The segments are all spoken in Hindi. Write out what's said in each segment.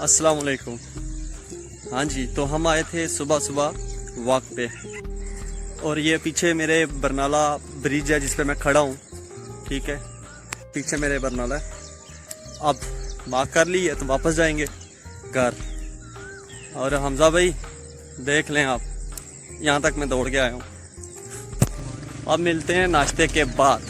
अस्सलाम वालेकुम। हाँ जी, तो हम आए थे सुबह सुबह वॉक पे और ये पीछे मेरे बरनाला ब्रिज है जिस पे मैं खड़ा हूँ। ठीक है, पीछे मेरे बरनाला है। अब वॉक कर ली है तो वापस जाएंगे घर। और हमजा भाई देख लें आप, यहाँ तक मैं दौड़ के आया हूँ। अब मिलते हैं नाश्ते के बाद।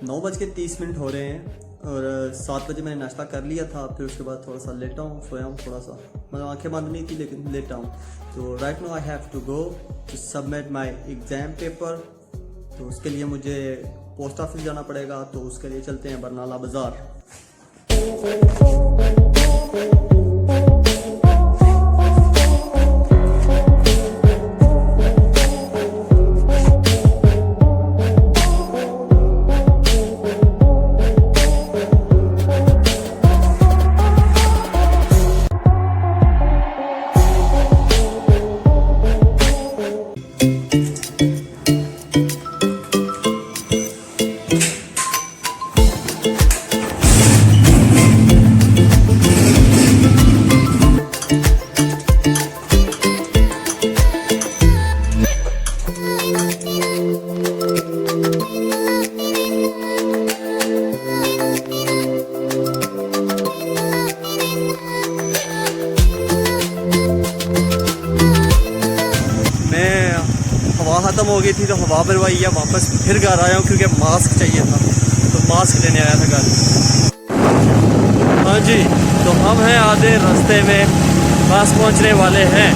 9:30 हो रहे हैं और 7 बजे मैंने नाश्ता कर लिया था। फिर उसके बाद थोड़ा सा लेटा हूँ, सोया हूँ थोड़ा सा, मतलब आंखें बंद नहीं थी लेकिन लेटा हूँ। तो right now I have to go to submit my exam paper. तो उसके लिए मुझे पोस्ट ऑफिस जाना पड़ेगा, तो उसके लिए चलते हैं बरनाला बाज़ार। ख़त्म हो गई थी तो हवा भरवाई है, वापस फिर घर आया हूँ क्योंकि मास्क चाहिए था, तो मास्क लेने आया था घर। हाँ जी, तो हम हैं आधे रास्ते में, बस पहुँचने वाले हैं।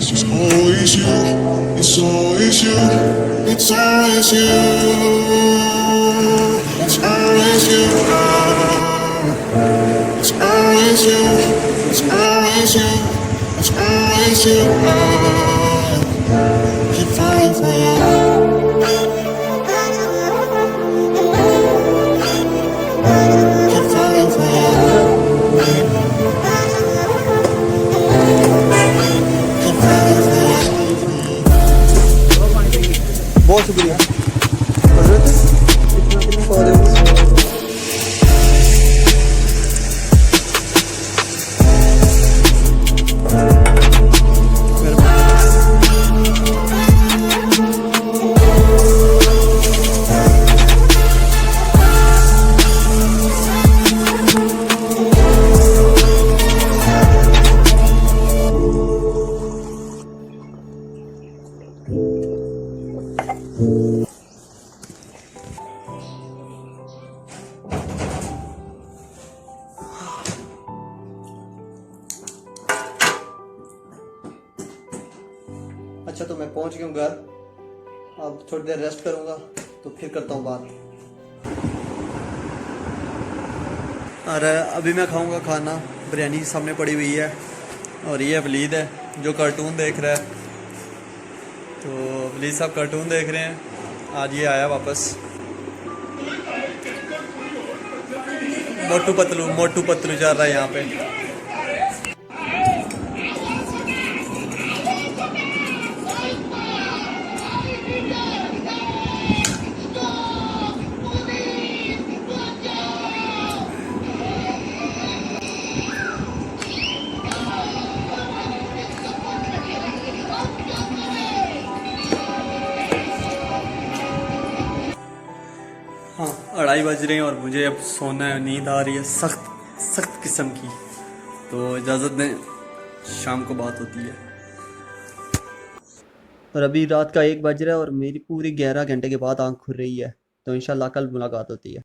It's always you, it's always you, it's always you, it's always you, it's always you, it's always you, keep falling for you, keep falling for you. बहुत शुक्रिया। अच्छा, तो मैं पहुंच गया हूँ घर। अब थोड़ी देर रेस्ट करूँगा तो फिर करता हूँ बात। और अभी मैं खाऊँगा खाना, बिरयानी सामने पड़ी हुई है और ये वलीद है जो कार्टून देख रहा है। तो वलीद साहब कार्टून देख रहे हैं, आज ये आया वापस। मोटू पतलू चल रहा है यहाँ पे। ढाई बज रहे हैं और मुझे अब सोना है, नींद आ रही है सख्त सख्त किस्म की। तो इजाज़त दें, शाम को बात होती है। और अभी रात का 1 बज रहा है और मेरी पूरी 11 घंटे के बाद आँख खुल रही है। तो इंशाल्लाह कल मुलाकात होती है।